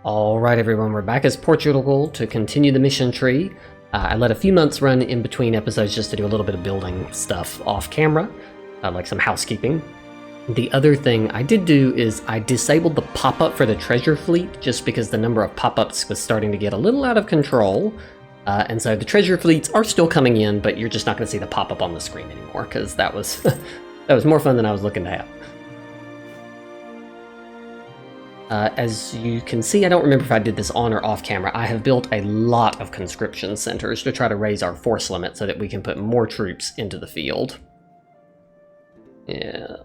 Alright everyone, we're back as Portugal to continue the mission tree. I let a few months run in between episodes just to do a little bit of building stuff off camera, like some housekeeping. The other thing I did do is I disabled the pop-up for the treasure fleet just because the number of pop-ups was starting to get a little out of control. And so the treasure fleets are still coming in, but you're just not going to see the pop-up on the screen anymore because that was, that was more fun than I was looking to have. As you can see, I don't remember if I did this on or off camera, I have built a lot of conscription centers to try to raise our force limit so that we can put more troops into the field. Yeah.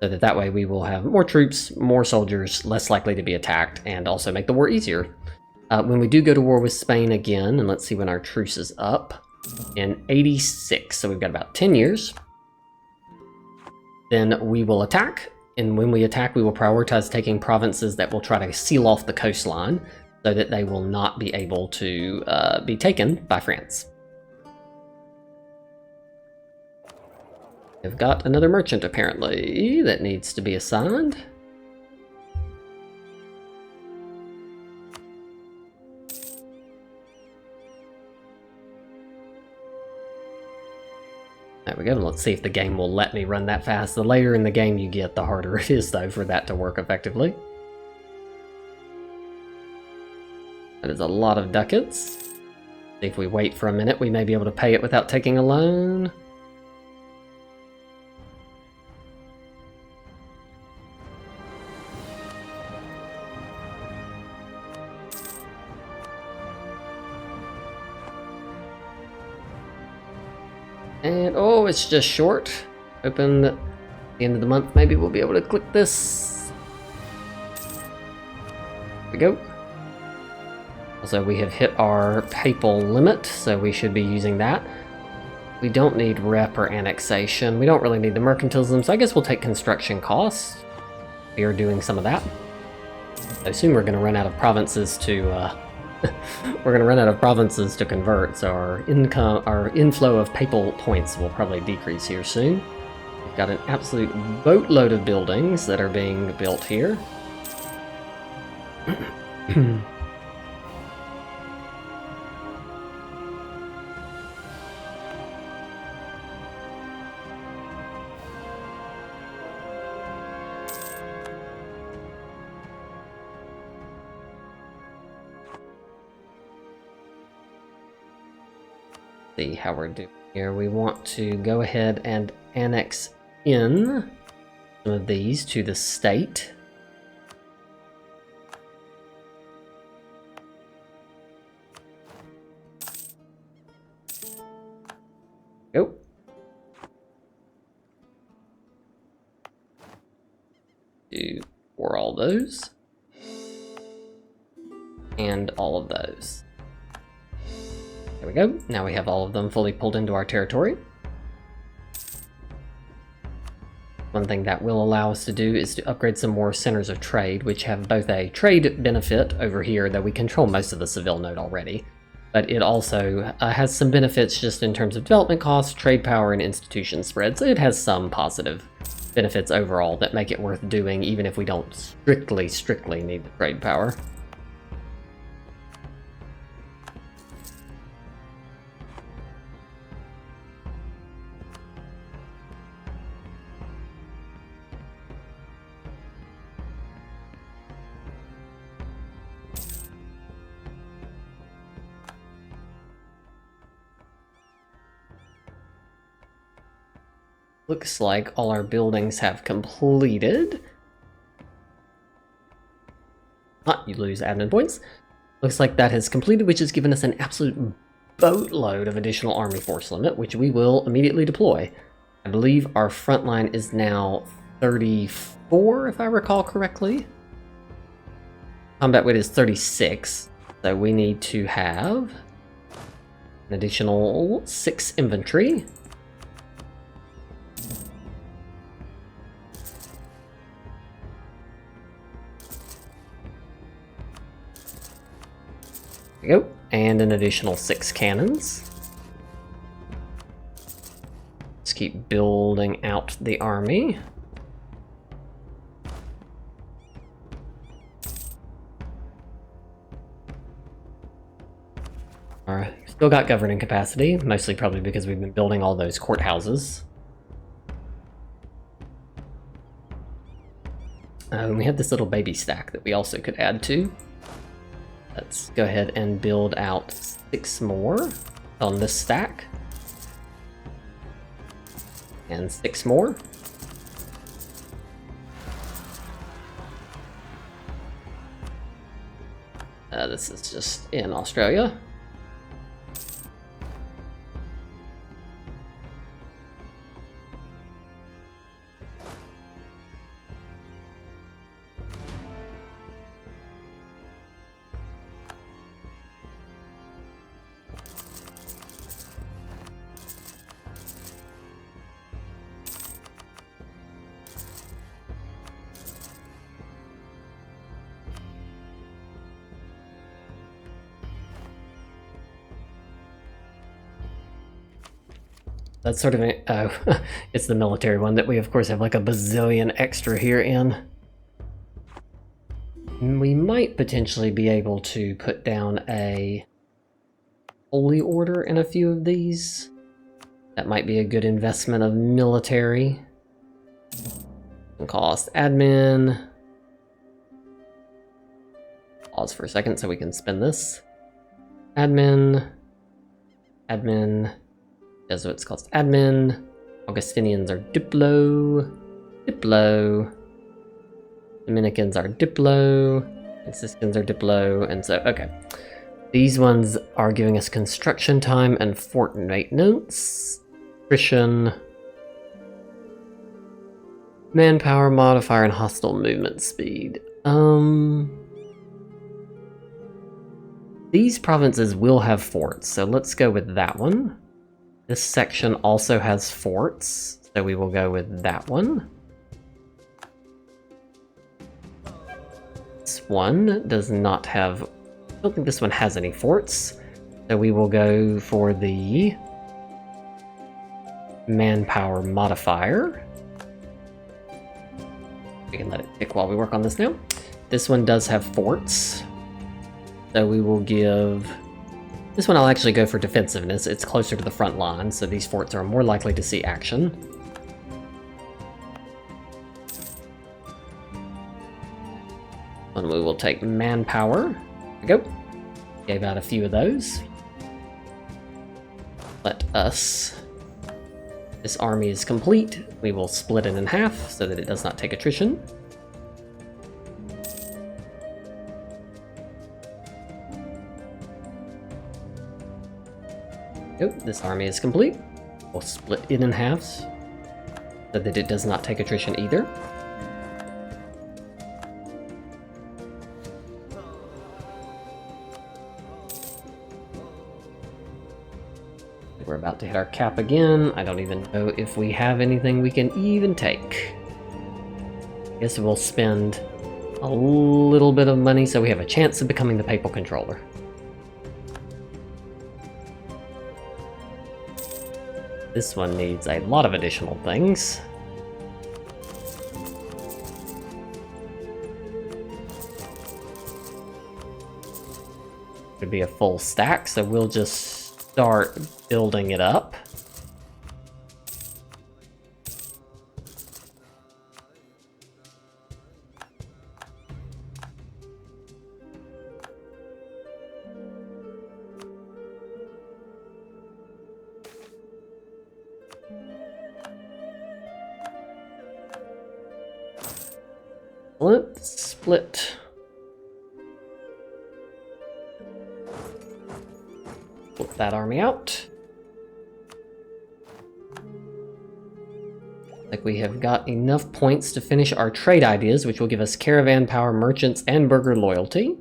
So that way we will have more troops, more soldiers, less likely to be attacked, and also make the war easier. When we do go to war with Spain again, and let's see when our truce is up, in 86, so we've got about 10 years, then we will attack. And when we attack, we will prioritize taking provinces that will try to seal off the coastline so that they will not be able to be taken by France. We've got another merchant, apparently, that needs to be assigned. There we go. Let's see if the game will let me run that fast. The later in the game you get, the harder it is, though, for that to work effectively. That is a lot of ducats. If we wait for a minute, we may be able to pay it without taking a loan. And, oh, it's just short. Open at the end of the month, maybe we'll be able to click this. There we go. Also, we have hit our papal limit, so we should be using that. We don't need rep or annexation. We don't really need the mercantilism, so I guess we'll take construction costs. We are doing some of that. I assume we're going to run out of provinces to... we're going to run out of provinces to convert, so our inflow of papal points will probably decrease here soon. We've got an absolute boatload of buildings that are being built here. See how we're doing here. We want to go ahead and annex in some of these to the state. Go. For all those. And all of those. There we go. Now we have all of them fully pulled into our territory. One thing that will allow us to do is to upgrade some more centers of trade, which have both a trade benefit over here, though we control most of the Seville node already, but it also has some benefits just in terms of development costs, trade power, and institution spread, so it has some positive benefits overall that make it worth doing, even if we don't strictly need the trade power. Looks like all our buildings have completed. You lose admin points. Looks like that has completed, which has given us an absolute boatload of additional army force limit, which we will immediately deploy. I believe our front line is now 34, if I recall correctly. Combat weight is 36, so we need to have an additional 6 infantry. There we go, and an additional 6 cannons. Let's keep building out the army. Still got governing capacity, mostly probably because we've been building all those courthouses. We have this little baby stack that we also could add to. Let's go ahead and build out 6 more on this stack. And 6 more. This is just in Australia. That's sort of a, it's the military one that we of course have like a bazillion extra here in. We might potentially be able to put down a holy order in a few of these. That might be a good investment of military. Cost admin. Pause for a second so we can spin this. Admin. Admin. Jesuits cost admin. Augustinians are Diplo. Diplo. Dominicans are Diplo. Franciscans are Diplo. And so, okay. These ones are giving us construction time and fort maintenance. Attrition. Manpower modifier and hostile movement speed. These provinces will have forts, so let's go with that one. This section also has forts, so we will go with that one. This one does not have... I don't think this one has any forts, so we will go for the manpower modifier. We can let it tick while we work on this now. This one does have forts, so we will give... This one I'll actually go for defensiveness. It's closer to the front line, so these forts are more likely to see action. And we will take manpower. There we go. Gave out a few of those. Let us... This army is complete. We will split it in half so that it does not take attrition. Oh, this army is complete. We'll split it in half so that it does not take attrition either. We're about to hit our cap again. I don't even know if we have anything we can even take. Guess we'll spend a little bit of money so we have a chance of becoming the papal controller. This one needs a lot of additional things. Could be a full stack, so we'll just start building it up. Let's split. Flip that army out. Like we have got enough points to finish our trade ideas, which will give us caravan power, merchants, and burgher loyalty.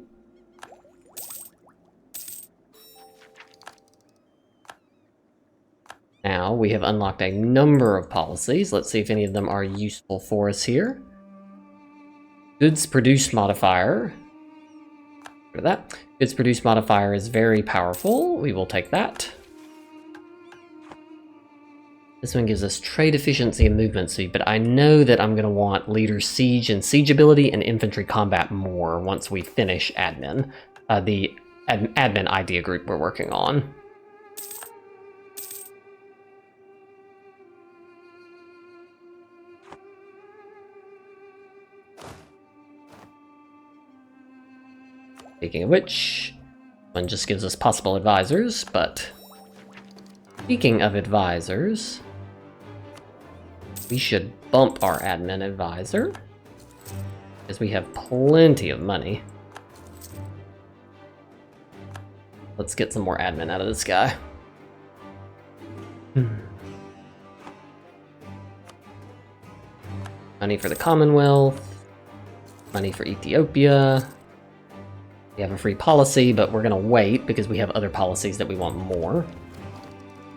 Now we have unlocked a number of policies. Let's see if any of them are useful for us here. Goods produced modifier. Look at that. Goods produced modifier is very powerful. We will take that. This one gives us trade efficiency and movement speed, but I know that I'm going to want leader siege and siege ability and infantry combat more once we finish admin. The admin idea group we're working on. Speaking of which, one just gives us possible advisors, but speaking of advisors, we should bump our admin advisor, because we have plenty of money. Let's get some more admin out of this guy. Money for the Commonwealth, money for Ethiopia. We have a free policy, but we're gonna wait because we have other policies that we want more.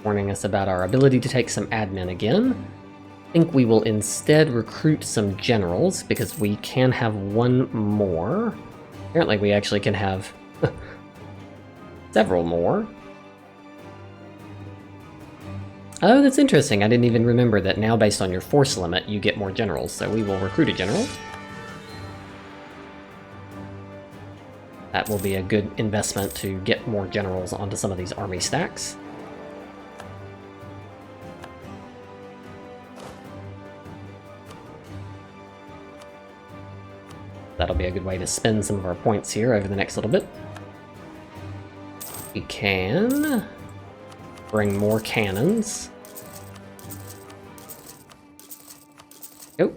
Warning us about our ability to take some admin again. I think we will instead recruit some generals because we can have one more. Apparently we actually can have several more. Oh, that's interesting. I didn't even remember that now based on your force limit, you get more generals. So we will recruit a general. That will be a good investment to get more generals onto some of these army stacks. That'll be a good way to spend some of our points here over the next little bit. We can bring more cannons. Oh.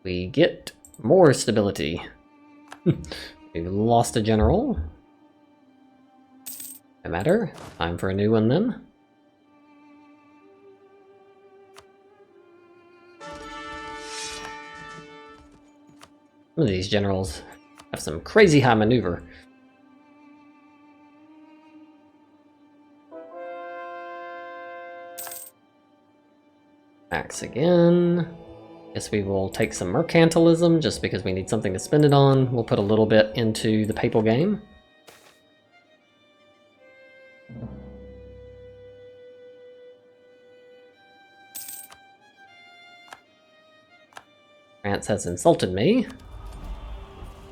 We get more stability. We lost a general. No matter. Time for a new one then. Some of these generals have some crazy high maneuver. Max again. Guess we will take some mercantilism just because we need something to spend it on. We'll put a little bit into the papal game. France has insulted me.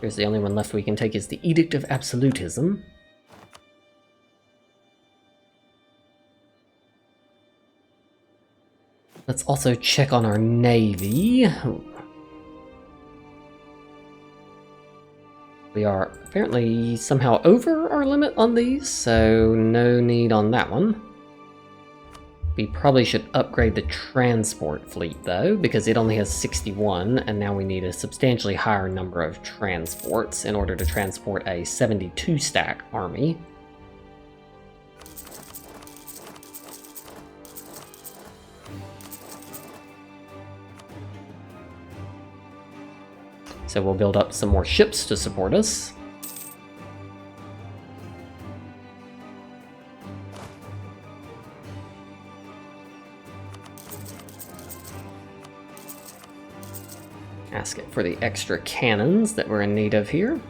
Here's the only one left we can take is the Edict of Absolutism. Let's also check on our navy. We are apparently somehow over our limit on these, so no need on that one. We probably should upgrade the transport fleet though, because it only has 61, and now we need a substantially higher number of transports in order to transport a 72 stack army. So we'll build up some more ships to support us. Ask it for the extra cannons that we're in need of here.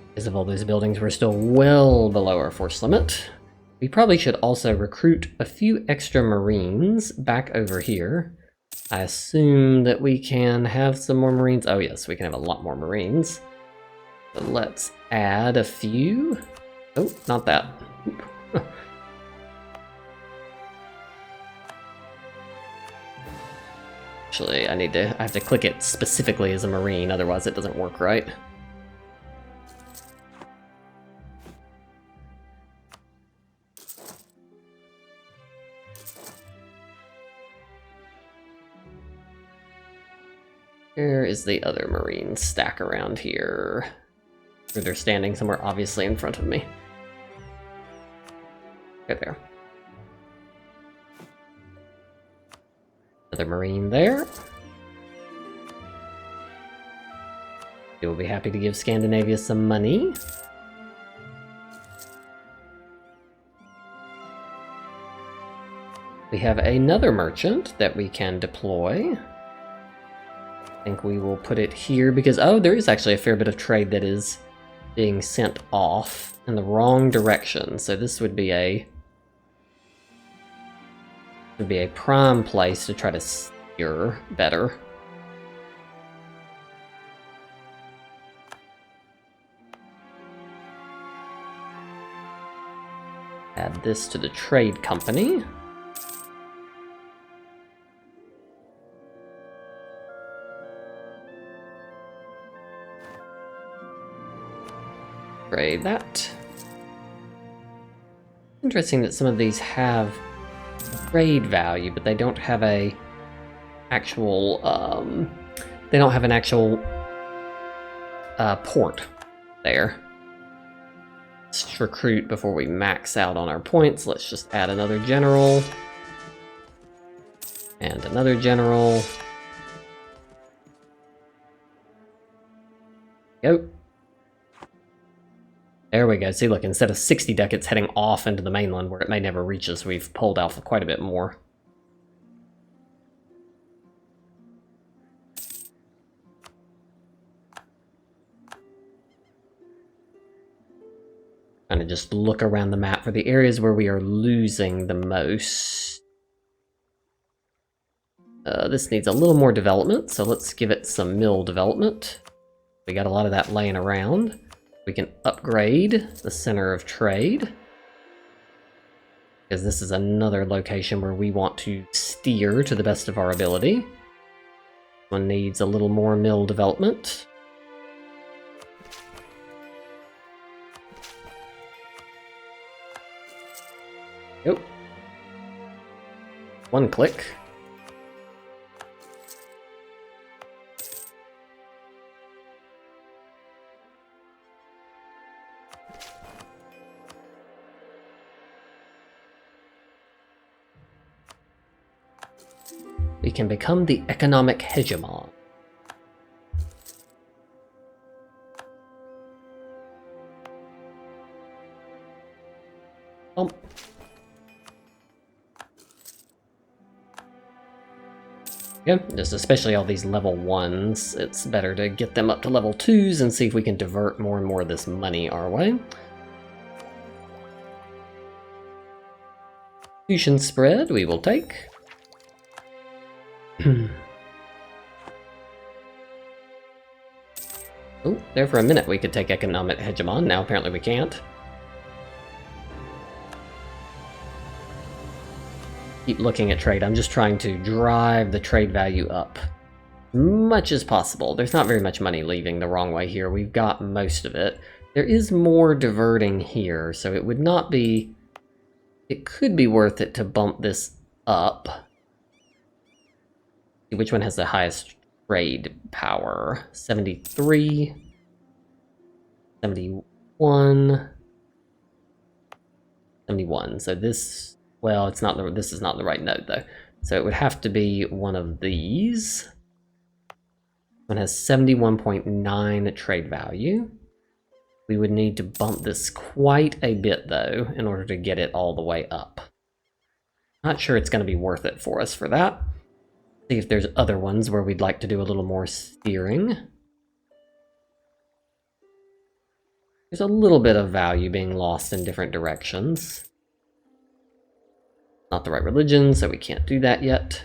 Because of all those buildings, we're still well below our force limit. We probably should also recruit a few extra Marines back over here. I assume that we can have some more Marines. Oh yes, we can have a lot more Marines. So let's add a few. Oh, not that. Actually, I have to click it specifically as a Marine, otherwise it doesn't work right. Where is the other Marine stack around here? Or they're standing somewhere obviously in front of me. Right there. Another Marine there. We will be happy to give Scandinavia some money. We have another merchant that we can deploy. I think we will put it here because, oh, there is actually a fair bit of trade that is being sent off in the wrong direction. So this would be a prime place to try to steer better. Add this to the trade company. Trade that. Interesting that some of these have trade value, but they don't have a actual they don't have an actual port there. Let's recruit before we max out on our points. Let's just add another general and another general. Go. There we go. See, look, instead of 60 ducats heading off into the mainland where it may never reach us, we've pulled off quite a bit more. Kind of just look around the map for the areas where we are losing the most. This needs a little more development, so let's give it some mill development. We got a lot of that laying around. We can upgrade the center of trade, because this is another location where we want to steer to the best of our ability. One needs a little more mill development. Yep. One click. We can become the economic hegemon. Yeah, just especially all these level 1s, it's better to get them up to level 2s and see if we can divert more and more of this money our way. Fusion spread we will take. Oh, there for a minute we could take economic hegemon, now apparently we can't. Keep looking at trade. I'm just trying to drive the trade value up as much as possible. There's not very much money leaving the wrong way here. We've got most of it. There is more diverting here, so it would not be... It could be worth it to bump this up. See which one has the highest trade power. 73, 71, 71. So this... Well, it's not the, this is not the right node, though. So it would have to be one of these. One has 71.9 trade value. We would need to bump this quite a bit, though, in order to get it all the way up. Not sure it's going to be worth it for us for that. See if there's other ones where we'd like to do a little more steering. There's a little bit of value being lost in different directions. Not the right religion, so we can't do that yet.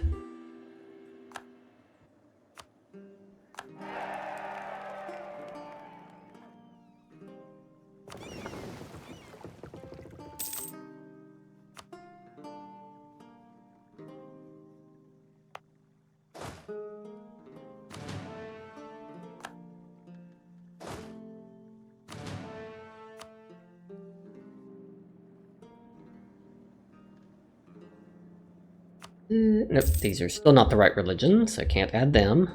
Nope, these are still not the right religion, so I can't add them.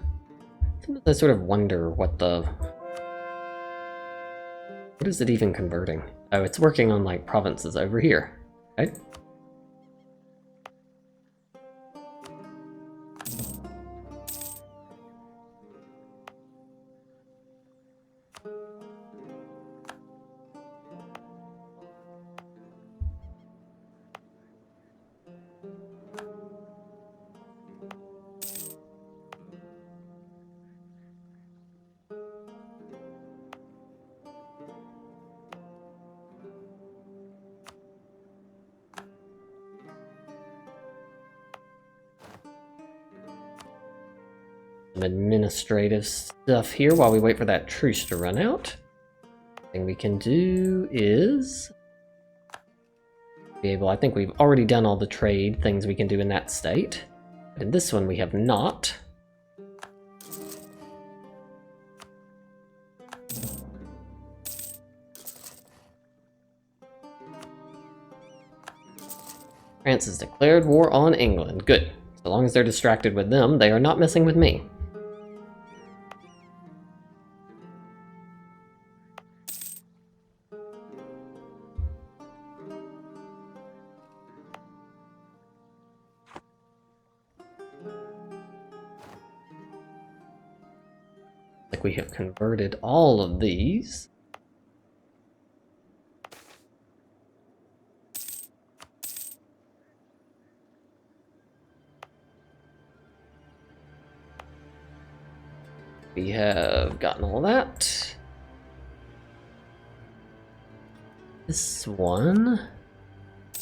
Sometimes I sort of wonder what the... What is it even converting? Oh, it's working on, like, provinces over here. Okay. some administrative stuff here while we wait for that truce to run out. Thing we can do is be able, I think we've already done all the trade things we can do in that state. But in this one we have not. France has declared war on England. Good. So long as they're distracted with them, they are not messing with me. Like we have converted all of these. We have gotten all that. This one,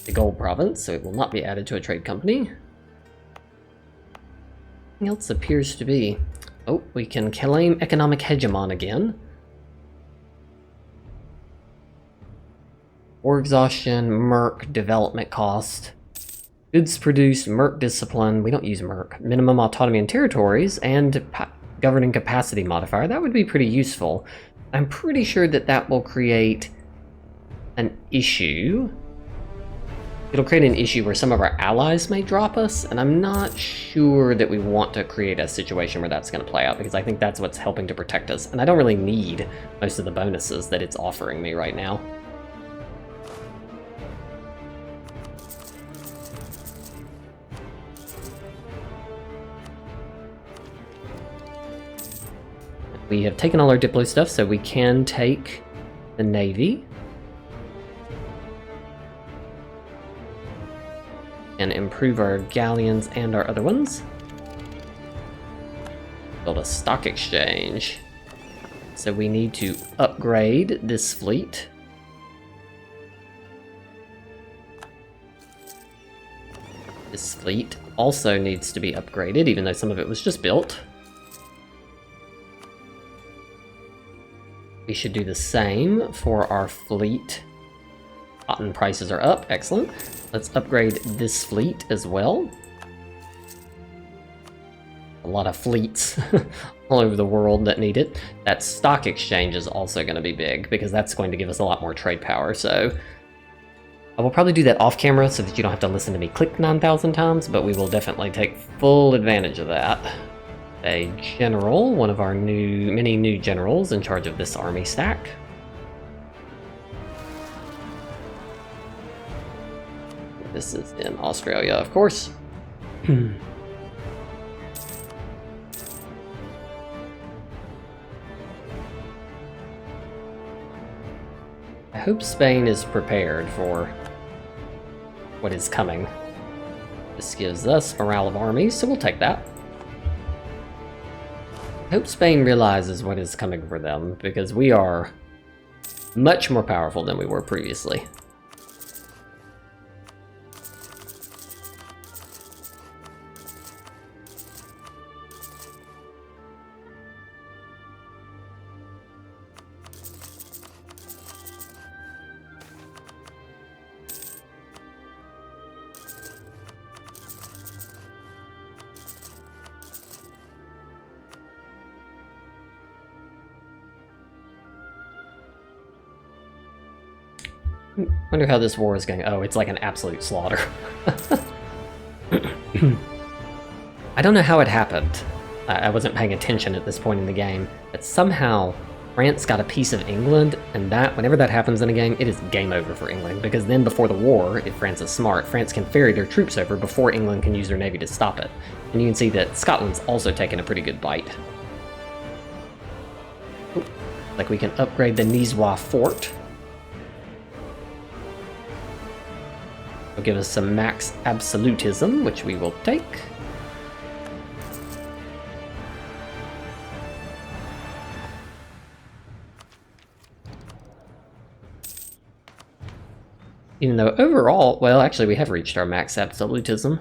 the gold province, so it will not be added to a trade company. Anything else appears to be. Oh, we can claim economic hegemon again. War exhaustion, merc, development cost. Goods produced, merc discipline. We don't use merc. Minimum autonomy in territories and governing capacity modifier. That would be pretty useful. I'm pretty sure that that will create an issue. It'll create an issue where some of our allies may drop us, and I'm not sure that we want to create a situation where that's going to play out, because I think that's what's helping to protect us, and I don't really need most of the bonuses that it's offering me right now. We have taken all our Diplo stuff, so we can take the Navy. And improve our galleons and our other ones. Build a stock exchange. So we need to upgrade this fleet. This fleet also needs to be upgraded, even though some of it was just built. We should do the same for our fleet. Cotton prices are up, excellent. Let's upgrade this fleet as well. A lot of fleets all over the world that need it. That stock exchange is also going to be big, because that's going to give us a lot more trade power, so I will probably do that off camera so that you don't have to listen to me click 9,000 times, but we will definitely take full advantage of that. A general, one of our many new generals in charge of this army stack. This is in Australia, of course. I hope Spain is prepared for what is coming. This gives us morale of armies, so we'll take that. I hope Spain realizes what is coming for them, because we are much more powerful than we were previously. Wonder how this war is going. Oh, it's like an absolute slaughter. I don't know how it happened. I wasn't paying attention at this point in the game, but somehow France got a piece of England, and that, whenever that happens in a game, it is game over for England, because then before the war, if France is smart, France can ferry their troops over before England can use their navy to stop it. And you can see that Scotland's also taken a pretty good bite. Ooh, like we can upgrade the Niçois fort. It'll give us some max absolutism, which we will take. Even though overall, well, actually we have reached our max absolutism.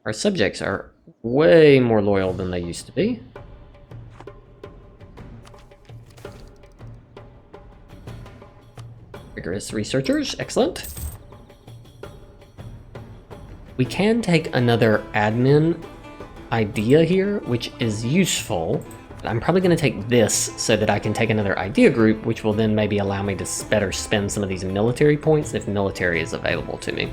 Our subjects are way more loyal than they used to be. Rigorous researchers, excellent. We can take another admin idea here, which is useful. But I'm probably going to take this so that I can take another idea group, which will then maybe allow me to better spend some of these military points if military is available to me.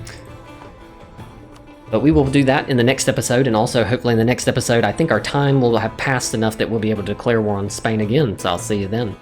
But we will do that in the next episode, and also hopefully in the next episode I think our time will have passed enough that we'll be able to declare war on Spain again, so I'll see you then.